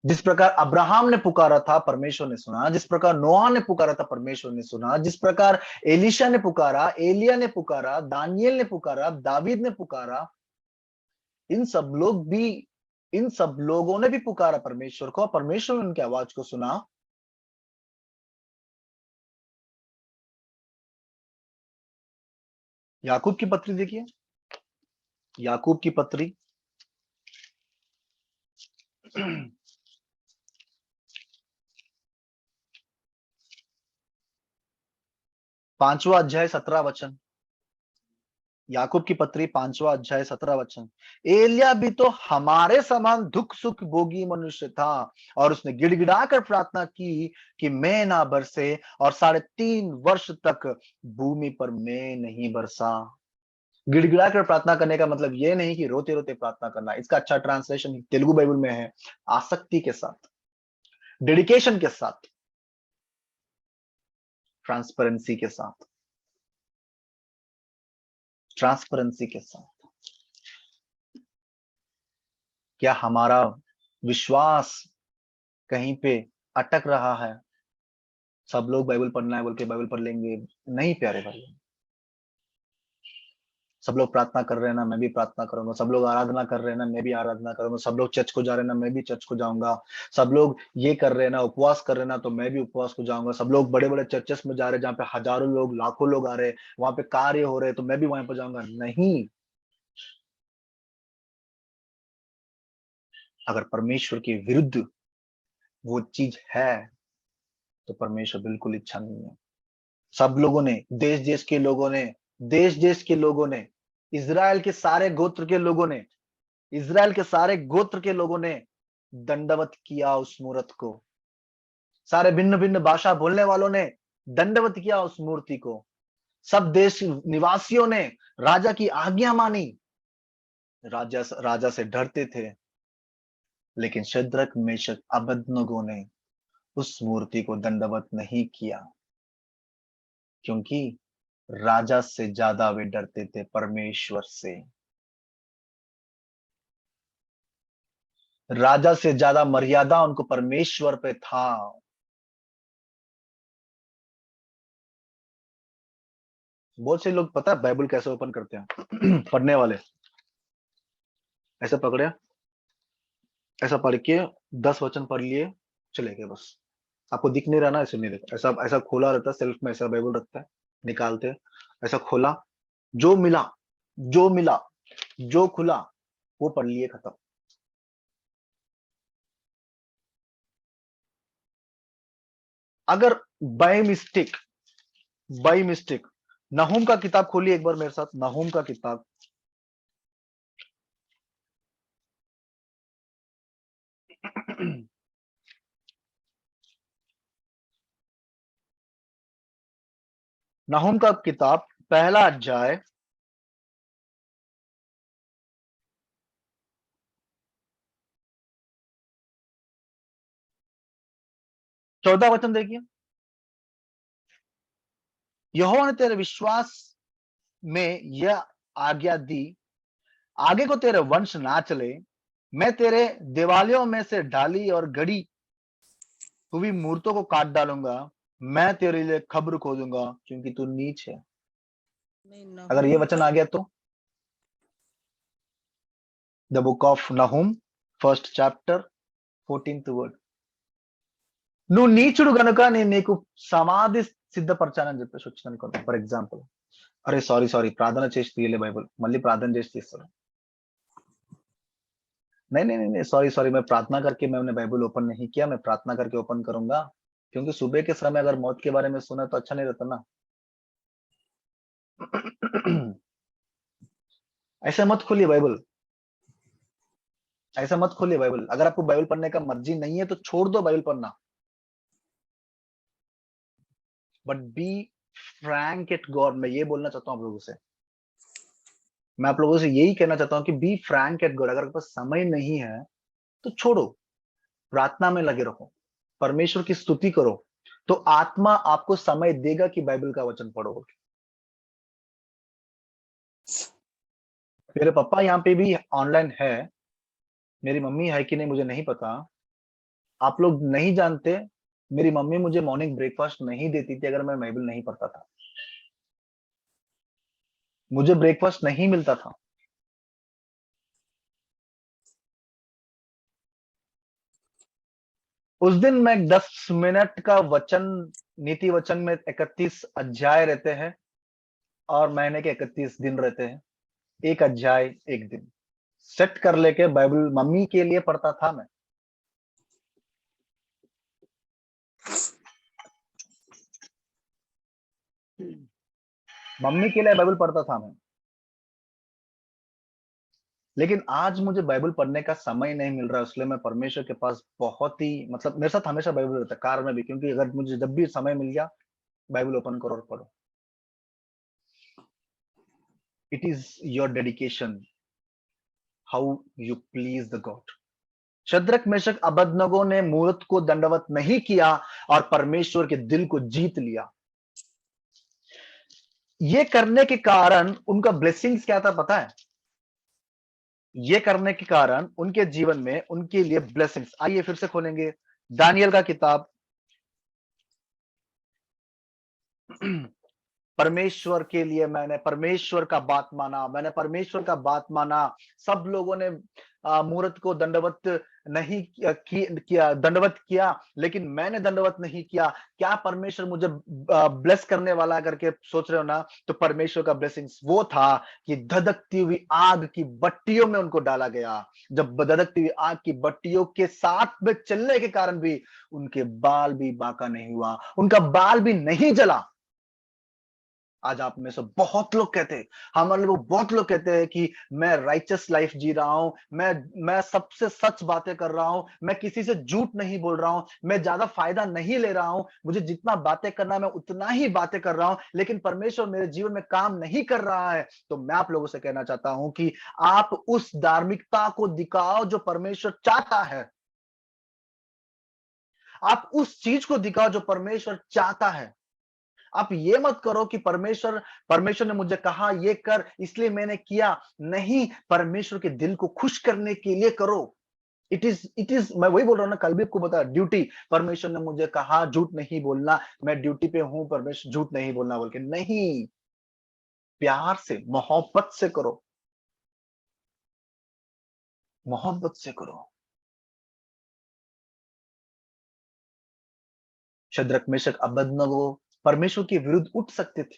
जिस प्रकार अब्राहम ने पुकारा था, परमेश्वर ने सुना। जिस प्रकार नोहा ने पुकारा था, परमेश्वर ने सुना। जिस प्रकार एलिशा ने पुकारा, एलिया ने पुकारा, दानियल ने पुकारा, दावीद ने पुकारा, इन सब लोग भी, इन सब लोगों ने भी पुकारा परमेश्वर को, परमेश्वर ने उनकी आवाज को सुना। याकूब की पत्री देखिए, याकूब की पत्री 5वां अध्याय 17 वचन। याकूब की पत्री 5वां अध्याय 17 वचन। एलिया भी तो हमारे समान दुख सुख भोगी मनुष्य था, और उसने गिड़गिड़ाकर प्रार्थना की कि मैं ना बरसे, और 3.5 वर्ष तक भूमि पर मैं नहीं बरसा। गिड़गिड़ाकर प्रार्थना करने का मतलब ये नहीं कि रोते रोते प्रार्थना करना। इसका अच्छा ट्रांसलेशन तेलुगु बाइबल में है, आसक्ति के साथ, डेडिकेशन के साथ, ट्रांसपेरेंसी के साथ, ट्रांसपेरेंसी के साथ। क्या हमारा विश्वास कहीं पे अटक रहा है? सब लोग बाइबल पढ़ना है बोल के बाइबल पढ़ लेंगे, नहीं प्यारे भाई। सब लोग प्रार्थना कर रहे हैं ना, मैं भी प्रार्थना करूंगा। सब लोग आराधना कर रहे हैं ना, मैं भी आराधना करूंगा। सब लोग चर्च को जा रहे हैं ना, मैं भी चर्च को जाऊंगा। सब लोग ये कर रहे हैं ना, उपवास कर रहे हैं ना, तो मैं भी उपवास को जाऊंगा। सब लोग बड़े बड़े चर्चेस में जा रहे हैं जहाँ पे हजारों लोग, लाखों लोग आ रहे हैं, वहां पे कार्य हो रहे हैं, तो मैं भी वहां पर जाऊंगा। नहीं, अगर परमेश्वर के विरुद्ध वो चीज है तो परमेश्वर बिल्कुल इच्छा नहीं है। सब लोगों ने, देश देश के लोगों ने, देश देश के लोगों ने, इज़राइल के सारे गोत्र के लोगों ने, इज़राइल के सारे गोत्र के लोगों ने दंडवत किया उस मूर्त को। सारे भिन्न भिन्न भाषा बोलने वालों ने दंडवत किया उस मूर्ति को। सब देश निवासियों ने राजा की आज्ञा मानी। राजा से डरते थे, लेकिन शद्रक मेशक अबेदनगो ने उस मूर्ति को दंडवत नहीं किया, क्योंकि राजा से ज्यादा वे डरते थे परमेश्वर से। राजा से ज्यादा मर्यादा उनको परमेश्वर पे था। बहुत से लोग, पता है बाइबल कैसे ओपन करते हैं? पढ़ने वाले ऐसे पकड़े, ऐसा पढ़ के 10 वचन पढ़ लिए, चले गए बस। आपको दिख नहीं रहा ना, ऐसे नहीं देखा। ऐसा ऐसा खोला रहता है, सेल्फ में ऐसा बाइबल रखता है, निकालते, ऐसा खोला, जो मिला, जो मिला, जो खुला, वो पढ़ लिए, खत्म। अगर बाई मिस्टेक नहूम का किताब खोलिए एक बार मेरे साथ, नहूम का किताब। नहूम का किताब, पहला अध्याय, 14 वचन देखिए। यहोवा ने तेरे विश्वास में यह आज्ञा दी, आगे को तेरे वंश ना चले। मैं तेरे देवालयों में से ढाली और गड़ी हुई मूर्तों को काट डालूंगा। मैं तेरे लिए खबर खोदूंगा, क्योंकि तू नीच है। अगर ये वचन आ गया तो the book of Nahum, first chapter, 14th word. నువ్వు నీచుడు గనుక నేను నీకు సమాధి సిద్ధపరచానని చెప్పేసి వచ్చింది అనుకోండి, ఫర్ ఎగ్జాంపుల్. అరే సారీ ప్రార్థన చేసి తీయలే బైబుల్, మళ్ళీ ప్రార్థన చేసి తీస్తాడు. नहीं नहीं नहीं सॉरी मैं प्रार्थना करके मैंने बाइबल ओपन नहीं किया, मैं प्रार्थना करके ओपन करूंगा, क्योंकि सुबह के समय अगर मौत के बारे में सुना तो अच्छा नहीं रहता ना। ऐसा मत खोलिए बाइबल, ऐसा मत खोलिए बाइबल। अगर आपको बाइबल पढ़ने का मर्जी नहीं है तो छोड़ दो बाइबल पढ़ना, but be frank at God. मैं ये बोलना चाहता हूँ आप लोगों से, मैं आप लोगों से यही कहना चाहता हूँ कि बी फ्रैंक एट गॉड। अगर आपके पास समय नहीं है तो छोड़ो, प्रार्थना में लगे रहो, परमेश्वर की स्तुति करो, तो आत्मा आपको समय देगा कि बाइबल का वचन पढ़ो। मेरे पापा यहाँ पे भी ऑनलाइन है, मेरी मम्मी है कि नहीं मुझे नहीं पता। आप लोग नहीं जानते, मेरी मम्मी मुझे मॉर्निंग ब्रेकफास्ट नहीं देती थी अगर मैं बाइबल नहीं पढ़ता था। मुझे ब्रेकफास्ट नहीं मिलता था। उस दिन मैं 10 मिनट का वचन, नीति वचन में 31 अध्याय रहते हैं और महीने के 31 दिन रहते हैं, एक अध्याय एक दिन सेट कर लेके बाइबल मम्मी के लिए पढ़ता था मैं। मम्मी के लिए बाइबल पढ़ता था मैं। लेकिन आज मुझे बाइबल पढ़ने का समय नहीं मिल रहा है, इसलिए मैं परमेश्वर के पास बहुत ही, मतलब मेरे साथ हमेशा बाइबल रहता है, कार में भी, क्योंकि अगर मुझे जब भी समय मिल गया बाइबल ओपन करो और पढ़ो। It is your dedication, how you please the God. Shadrach Meshach Abednego ने मूर्त को दंडवत नहीं किया और परमेश्वर के दिल को जीत लिया। ये करने के कारण उनका ब्लेसिंग्स क्या था पता है? ये करने के कारण उनके जीवन में उनके लिए ब्लेसिंग्स। आइए फिर से खोलेंगे दानियल का किताब, परमेश्वर के लिए मैंने परमेश्वर का बात माना, मैंने परमेश्वर का बात माना। सब लोगों ने मूर्त को दंडवत नहीं किया, दंडवत किया, लेकिन मैंने दंडवत नहीं किया। क्या परमेश्वर मुझे ब्लेस करने वाला करके सोच रहे हो ना? तो परमेश्वर का ब्लेसिंग्स वो था कि धधकती हुई आग की भट्टियों में उनको डाला गया। जब धधकती हुई आग की भट्टियों के साथ में चलने के कारण भी उनके बाल भी बांका नहीं हुआ, उनका बाल भी नहीं जला। आज आप में से बहुत लोग कहते हैं, हमारे लोग बहुत लोग कहते हैं कि मैं राइचस लाइफ जी रहा हूं, मैं सबसे सच बातें कर रहा हूं, मैं किसी से झूठ नहीं बोल रहा हूं, मैं ज्यादा फायदा नहीं ले रहा हूं, मुझे जितना बातें करना है मैं उतना ही बातें कर रहा हूं, लेकिन परमेश्वर मेरे जीवन में काम नहीं कर रहा है। तो मैं आप लोगों से कहना चाहता हूं कि आप उस धार्मिकता को दिखाओ जो परमेश्वर चाहता है। आप उस चीज को दिखाओ जो परमेश्वर चाहता है। आप ये मत करो कि परमेश्वर ने मुझे कहा ये कर इसलिए मैंने किया। नहीं, परमेश्वर के दिल को खुश करने के लिए करो। इट इज मैं वही बोल रहा हूं ना, कल भी आपको बता, ड्यूटी। परमेश्वर ने मुझे कहा झूठ नहीं बोलना, मैं ड्यूटी पे हूं, परमेश्वर झूठ नहीं बोलना बोल के नहीं। प्यार से, मोहब्बत से करो, मोहब्बत से करो। शद्रक मेशक अबेदनगो परमेश्वर के विरुद्ध उठ सकते थे।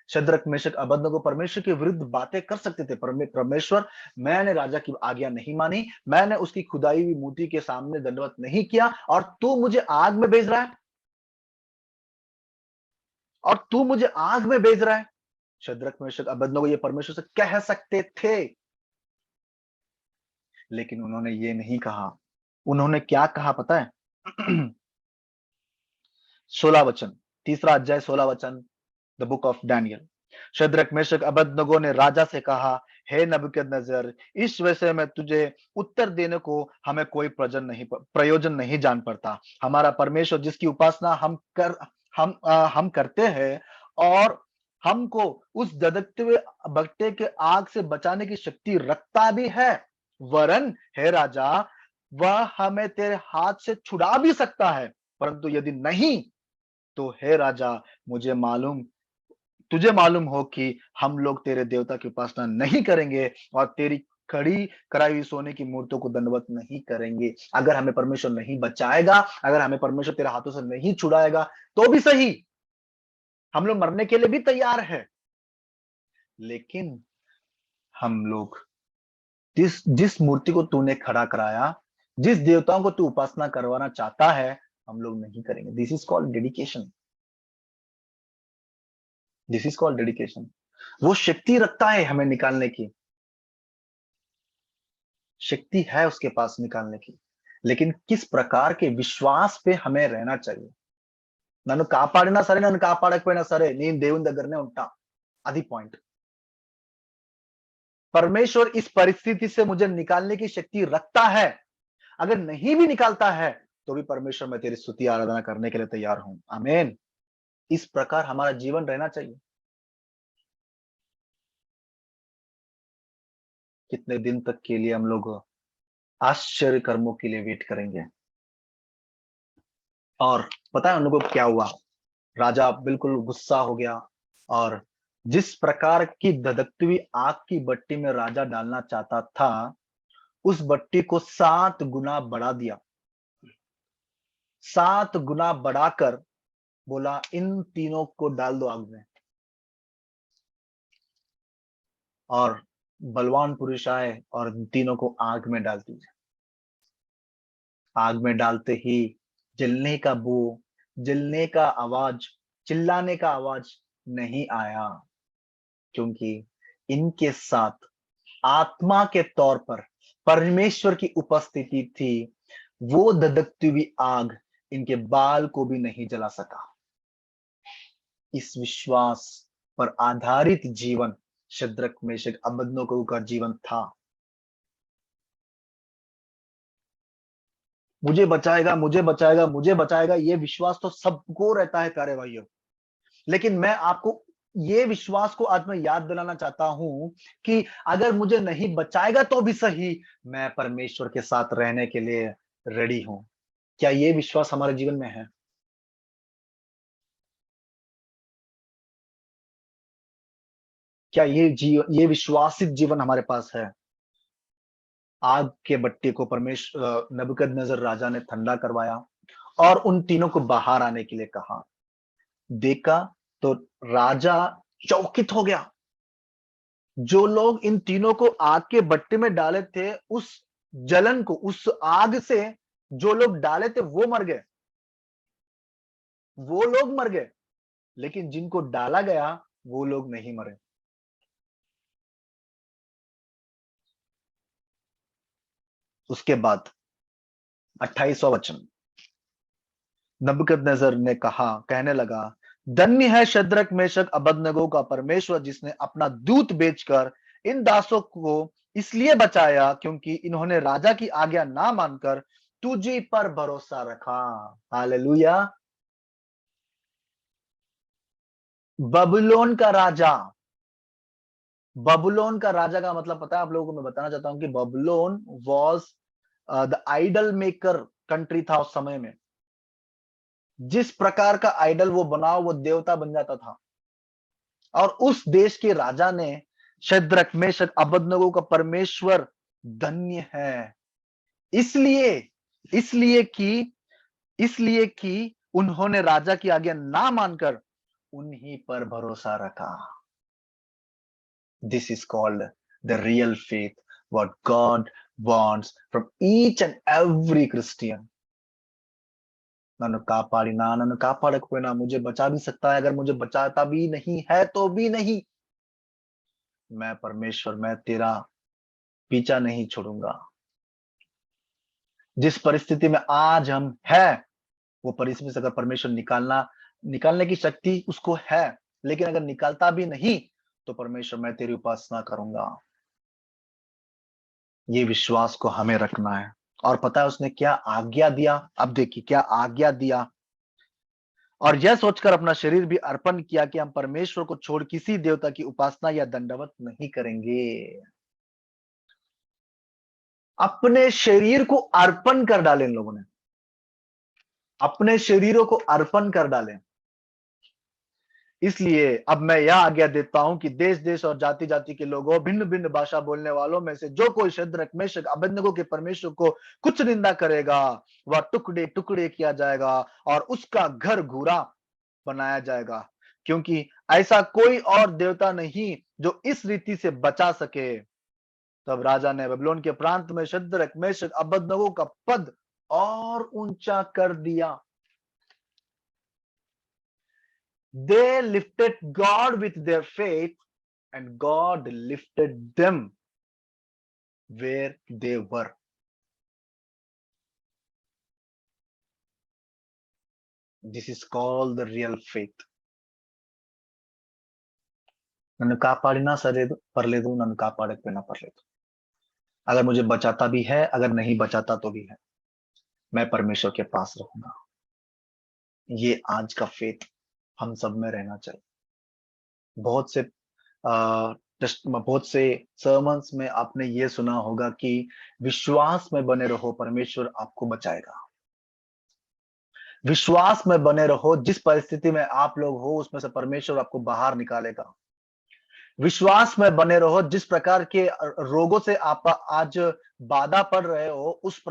शद्रक मेशक अबेदनगो परमेश्वर के विरुद्ध बातें कर सकते थे। परमेश्वर, मैंने राजा की आज्ञा नहीं मानी, मैंने उसकी खुदाई हुई मूर्ति के सामने दंडवत नहीं किया, और तू मुझे आग में भेज रहा है, और तू मुझे आग में भेज रहा है। शद्रक मेशक अबेदनगो ये परमेश्वर से कह सकते थे, लेकिन उन्होंने ये नहीं कहा। उन्होंने क्या कहा पता है? 16 वचन, तीसरा अध्याय 16 वचन, the book of Daniel. Shadrach Meshach Abednego ने राजा से कहा, हे नबूकदनेस्सर, इस विषय में तुझे उत्तर देने को हमें कोई प्रयोजन नहीं जान पड़ता। हमारा परमेश्वर जिसकी उपासना हम करते हैं, और हमको उस धधकते हुए भट्टे के आग से बचाने की शक्ति रखता भी है। वरन हे राजा, वह हमें तेरे हाथ से छुड़ा भी सकता है, परंतु यदि नहीं तो हे राजा, तुझे मालूम हो कि हम लोग तेरे देवता की उपासना नहीं करेंगे और तेरी खड़ी कराई हुई सोने की मूर्तों को दंडवत नहीं करेंगे। अगर हमें परमेश्वर नहीं बचाएगा, अगर हमें परमेश्वर तेरे हाथों से नहीं छुड़ाएगा तो भी सही, हम लोग मरने के लिए भी तैयार है। लेकिन हम लोग जिस जिस मूर्ति को तूने खड़ा कराया, जिस देवताओं को तू उपासना करवाना चाहता है, हम लोग नहीं करेंगे। This is called dedication. This is called dedication. वो शक्ति रखता है हमें निकालने की, शक्ति है उसके पास निकालने की, लेकिन किस प्रकार के विश्वास पे हमें रहना चाहिए। నన్ను కాపాడినా సరే, నన్ను కాపాడకపోయినా సరే, నేను దేవుని దగ్గరనే ఉంటా। అది पॉइंट। परमेश्वर इस परिस्थिति से मुझे निकालने की शक्ति रखता है। अगर नहीं भी निकालता है तो भी परमेश्वर, मैं तेरी स्तुति आराधना करने के लिए तैयार हूं। आमीन। इस प्रकार हमारा जीवन रहना चाहिए। कितने दिन तक के लिए हम लोग आश्चर्य कर्मों के लिए वेट करेंगे? और पता है उन लोगों को क्या हुआ? राजा बिल्कुल गुस्सा हो गया, और जिस प्रकार की धधकती हुई आग की भट्टी में राजा डालना चाहता था, उस भट्टी को 7 गुना बढ़ा दिया। 7 गुना बढ़ाकर बोला, इन तीनों को डाल दो आग में। और बलवान पुरुष आए और तीनों को आग में डाल दीजिए। आग में डालते ही जलने का बू, जलने का आवाज, चिल्लाने का आवाज नहीं आया, क्योंकि इनके साथ आत्मा के तौर पर परमेश्वर की उपस्थिति थी। वो धधकती हुई आग इनके बाल को भी नहीं जला सका। इस विश्वास पर आधारित जीवन शद्रक मेशक अबेदनगो का जीवन था। मुझे बचाएगा, मुझे बचाएगा, मुझे बचाएगा, ये विश्वास तो सबको रहता है प्यारे भाइयों। लेकिन मैं आपको ये विश्वास को आज मैं याद दिलाना चाहता हूं कि अगर मुझे नहीं बचाएगा तो भी सही, मैं परमेश्वर के साथ रहने के लिए रेडी हूं। क्या ये विश्वास हमारे जीवन में है? क्या ये विश्वासित जीवन हमारे पास है? आग के भट्टे को परमेश्वर नबूकदनेस्सर राजा ने ठंडा करवाया और उन तीनों को बाहर आने के लिए कहा। देखा तो राजा चौकित हो गया। जो लोग इन तीनों को आग के भट्टे में डाले थे, उस जलन को, उस आग से जो लोग डाले थे वो मर गए, वो लोग मर गए, लेकिन जिनको डाला गया वो लोग नहीं मरे। उसके बाद 28वां वचन, नबूकदनेस्सर ने कहने लगा, धन्य है शद्रक मेशक अबेदनगो का परमेश्वर, जिसने अपना दूत भेजकर इन दासों को इसलिए बचाया क्योंकि इन्होंने राजा की आज्ञा ना मानकर तुझी पर भरोसा रखा। हालेलुया। बबुलोन का राजा, बबुलोन का राजा का मतलब पता है आप लोगों को? मैं बताना चाहता हूं कि Babylon was the idol maker country था उस समय में। जिस प्रकार का आइडल वो बनाओ वो देवता बन जाता था। और उस देश के राजा ने शद्रक मेशक अबेदनगो का परमेश्वर धन्य है, इसलिए इसलिए कि उन्होंने राजा की आज्ञा ना मानकर उन्हीं पर भरोसा रखा। This is called the real faith, what God wants from each and every Christian. नन्नु कापाड़िना नन्नु कापाड़कपोइना, मुझे बचा भी सकता है, अगर मुझे बचाता भी नहीं है तो भी नहीं, मैं परमेश्वर, मैं तेरा पीछा नहीं छोड़ूंगा। जिस परिस्थिति में आज हम है, वो परिस्थिति से अगर परमेश्वर निकालने की शक्ति उसको है, लेकिन अगर निकालता भी नहीं तो परमेश्वर, मैं तेरी उपासना करूंगा। ये विश्वास को हमें रखना है। और पता है उसने क्या आज्ञा दिया? अब देखिए क्या आज्ञा दिया। और यह सोचकर अपना शरीर भी अर्पण किया कि हम परमेश्वर को छोड़ किसी देवता की उपासना या दंडवत नहीं करेंगे। अपने शरीर को अर्पण कर डाले इन लोगों ने, अपने शरीरों को अर्पण कर डाले। इसलिए अब मैं यह आज्ञा देता हूं कि देश देश और जाति जाति के लोगों, भिन्न भिन्न भाषा बोलने वालों में से जो कोई शद्रक मेशक अबेदनगो के परमेश्वर को कुछ निंदा करेगा, वह टुकड़े टुकड़े किया जाएगा और उसका घर घूरा बनाया जाएगा, क्योंकि ऐसा कोई और देवता नहीं जो इस रीति से बचा सके। तब राजा ने बबुलोन के प्रांत में शद्रक मेशक अबेदनगो का पद और ऊंचा कर दिया। They lifted God with their faith and God lifted them where they were. This is called the real faith. నన్ను కాపాడినా సరేదు పర్లేదు, నన్ను కాపాడకపోయినా పర్లేదు, अगर मुझे बचाता भी है, अगर नहीं बचाता तो भी है, मैं परमेश्वर के पास रहूंगा। ये आज का फेथ हम सब में रहना चाहिए। बहुत से सर्मन्स में आपने ये सुना होगा कि विश्वास में बने रहो, परमेश्वर आपको बचाएगा। विश्वास में बने रहो, जिस परिस्थिति में आप लोग हो उसमें से परमेश्वर आपको बाहर निकालेगा। विश्वास में बने रहो, जिस प्रकार के रोगों से आप आज बाधा पड़ रहे हो, उस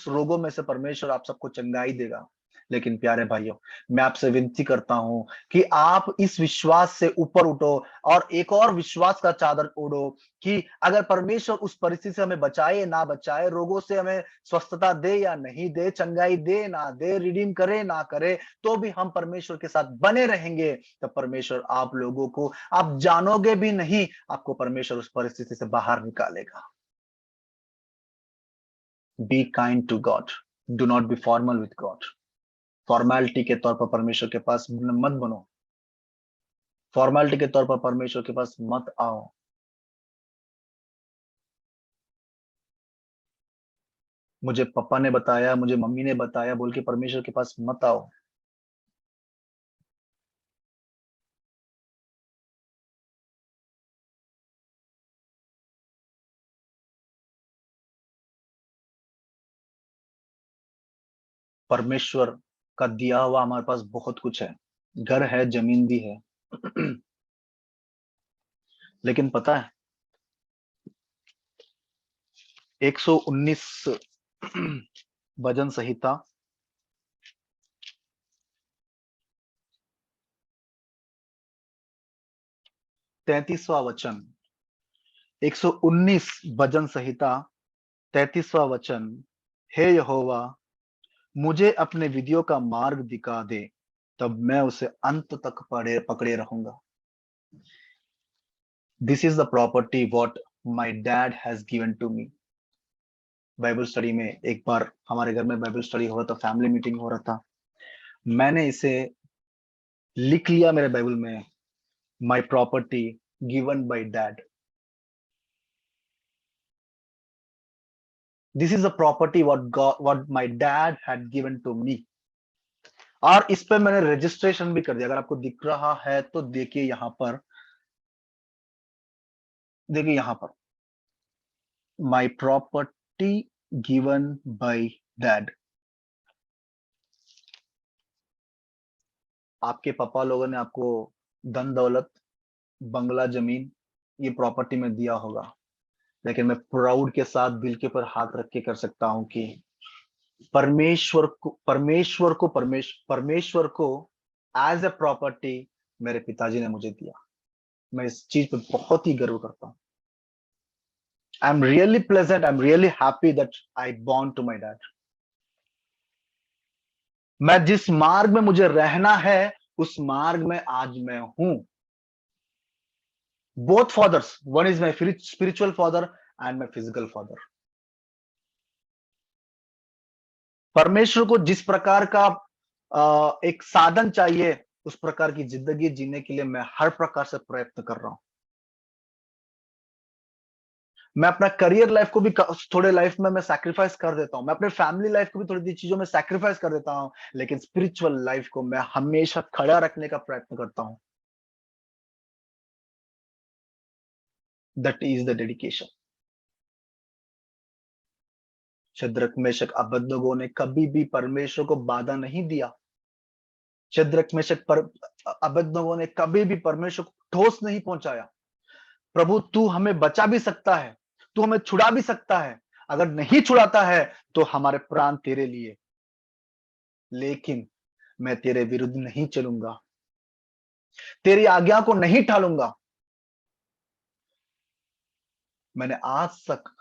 रोगों में से परमेश्वर आप सबको चंगाई देगा। लेकिन प्यारे भाइयों, मैं आपसे विनती करता हूं कि आप इस विश्वास से ऊपर उठो और एक और विश्वास का चादर ओढ़ो कि अगर परमेश्वर उस परिस्थिति से हमें बचाए ना बचाए, रोगों से हमें स्वस्थता दे या नहीं दे, चंगाई दे ना दे, रिडीम करे ना करे, तो भी हम परमेश्वर के साथ बने रहेंगे। तब परमेश्वर आप लोगों को, आप जानोगे भी नहीं, आपको परमेश्वर उस परिस्थिति से बाहर निकालेगा। Be kind to God, do not be formal with God. Formality के तौर पर परमेश्वर के पास मत बनो, फॉर्मेलिटी के तौर पर परमेश्वर के पास मत आओ। मुझे पापा ने बताया, मुझे मम्मी ने बताया बोल के परमेश्वर के पास मत आओ। परमेश्वर का दिया हुआ हमारे पास बहुत कुछ है, घर है, जमीन भी है। लेकिन पता है 119 भजन संहिता 33वां वचन, 119 भजन संहिता 33वां वचन, हे यहोवा मुझे अपने विधियों का मार्ग दिखा दे, तब मैं उसे अंत तक पकड़े रहूंगा। This is the property what my dad has given to me. Bible study में एक बार हमारे घर में बाइबल स्टडी हो रहा था, फैमिली मीटिंग हो रहा था, मैंने इसे लिख लिया मेरे बाइबल में, my property given by dad. This is the property what my dad had given to me. और इस पे मैंने रजिस्ट्रेशन भी कर दिया। अगर आपको दिख रहा है तो देखिए यहां पर, देखिए यहां पर, my property given by dad. आपके पापा लोगों ने आपको धन दौलत, बंगला, जमीन, ये प्रॉपर्टी में दिया होगा, लेकिन मैं प्राउड के साथ दिल के ऊपर हाथ रख के कर सकता हूं कि परमेश्वर को एज ए प्रॉपर्टी मेरे पिताजी ने मुझे दिया। मैं इस चीज पे बहुत ही गर्व करता हूं। I am really pleasant, I am really happy that I born to my dad. मैं जिस मार्ग में मुझे रहना है उस मार्ग में आज मैं हूं। Both fathers, one is my spiritual father and my physical father. परमेश्वर को जिस प्रकार का एक साधन चाहिए उस प्रकार की जिंदगी जीने के लिए मैं हर प्रकार से प्रयत्न कर रहा हूं। मैं अपना करियर लाइफ को भी थोड़े लाइफ में मैं सैक्रिफाइस कर देता हूं, मैं अपने फैमिली लाइफ को भी थोड़ी चीजों में सैक्रिफाइस कर देता हूं, लेकिन स्पिरिचुअल लाइफ को मैं हमेशा खड़ा रखने का प्रयत्न करता हूं। That is the dedication. Shadrach, Meshach, Abednego ने कभी भी परमेश्वर को बाधा नहीं दिया। शद्रक, मेशक, अबेदनगो ने कभी भी परमेश्वर को ठोस नहीं पहुंचाया। प्रभु तू हमें बचा भी सकता है, तू हमें छुड़ा भी सकता है, अगर नहीं छुड़ाता है तो हमारे प्राण तेरे लिए, लेकिन मैं तेरे विरुद्ध नहीं चलूंगा, तेरी आज्ञा को नहीं टालूंगा। मैंने आज तक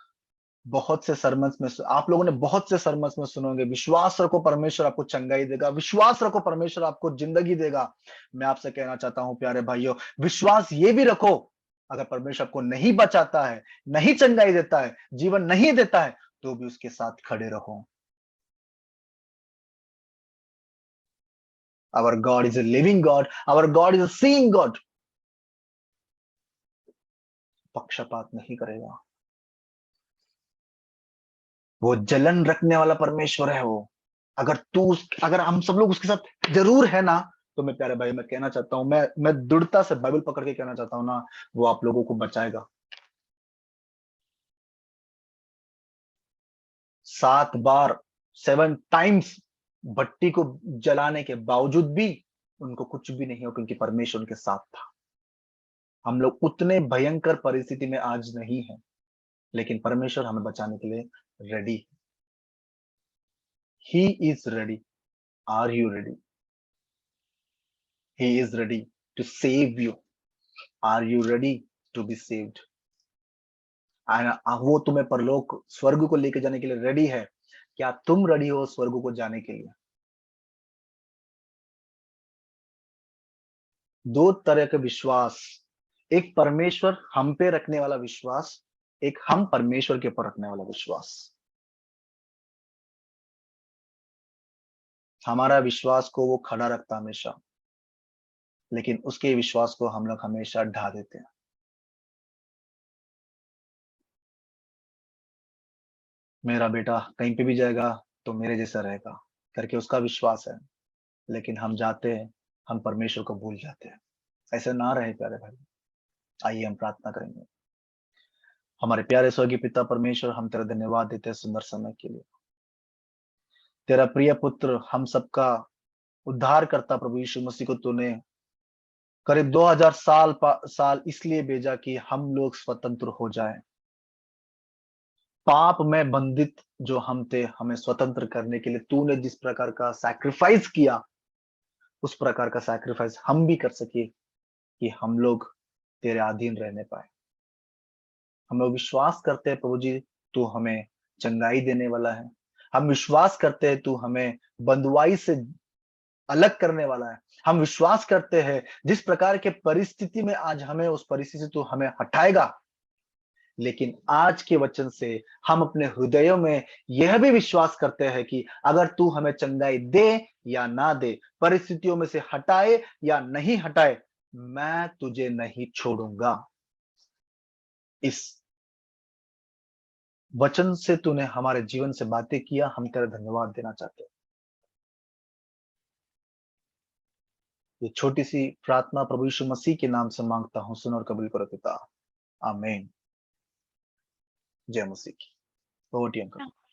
बहुत से सरमन्स में, आप लोगों ने बहुत से सरमन्स में सुने होंगे, विश्वास रखो परमेश्वर आपको चंगाई देगा, विश्वास रखो परमेश्वर आपको जिंदगी देगा। मैं आपसे कहना चाहता हूं प्यारे भाइयों, विश्वास ये भी रखो, अगर परमेश्वर आपको नहीं बचाता है, नहीं चंगाई देता है, जीवन नहीं देता है, तो भी उसके साथ खड़े रहो। Our God is a living God. Our God is a seeing God. पक्षपात नहीं करेगा। वो जलन रखने वाला परमेश्वर है। वो अगर हम सब लोग उसके साथ जरूर है ना, तो मैं प्यारे भाई मैं कहना चाहता हूं, मैं दृढ़ता से बाइबल पकड़ के कहना चाहता हूं ना, वो आप लोगों को बचाएगा। 7 बार 7 टाइम्स भट्टी को जलाने के बावजूद भी उनको कुछ भी नहीं हो, क्योंकि परमेश्वर उनके साथ था। हम लोग उतने भयंकर परिस्थिति में आज नहीं है, लेकिन परमेश्वर हमें बचाने के लिए रेडी है। He is ready. Are you ready? He is ready to save you. Are you ready to be saved? वो तुम्हें परलोक स्वर्ग को लेके जाने के लिए रेडी है। क्या तुम रेडी हो स्वर्ग को जाने के लिए? 2 तरह के विश्वास, एक परमेश्वर हम पे रखने वाला विश्वास, एक हम परमेश्वर के ऊपर रखने वाला विश्वास। हमारा विश्वास को वो खड़ा रखता हमेशा, लेकिन उसके विश्वास को हम लोग हमेशा ढा देते हैं। मेरा बेटा कहीं पे भी जाएगा तो मेरे जैसा रहेगा करके उसका विश्वास है, लेकिन हम जाते हैं, हम परमेश्वर को भूल जाते हैं। ऐसे ना रहे प्यारे भाई। आइए हम प्रार्थना करेंगे। हमारे प्यारे स्वर्गीय पिता परमेश्वर, हम तेरा धन्यवाद देते हैं सुंदर समय के लिए। तेरा प्रिय पुत्र हम सबका उद्धार करता प्रभु यीशु मसीह को तूने करीब 2000 साल इसलिए भेजा कि हम लोग स्वतंत्र हो जाएं। पाप में बंधित जो हम थे, हमें स्वतंत्र करने के लिए तूने जिस प्रकार का सैक्रिफाइस किया, उस प्रकार का सैक्रिफाइस हम भी कर सके कि हम लोग तेरे अधीन रहने पाए। हम लोग विश्वास करते हैं प्रभु जी, तू हमें चंगाई देने वाला है। हम विश्वास करते हैं तू हमें बंधुआई से अलग करने वाला है। हम विश्वास करते हैं जिस प्रकार के परिस्थिति में आज हमें, उस परिस्थिति से तू हमें हटाएगा। लेकिन आज के वचन से हम अपने हृदयों में यह भी विश्वास करते हैं कि अगर तू हमें चंगाई दे या ना दे, परिस्थितियों में से हटाए या नहीं हटाए, मैं तुझे नहीं छोड़ूंगा। इस वचन से तूने हमारे जीवन से बातें किया, हम तेरा धन्यवाद देना चाहते हैं। ये छोटी सी प्रार्थना प्रभु यीशु मसीह के नाम से मांगता हूं, सुन और कबूल करो पिता, आमीन। जय मसीह की। Over to you uncle.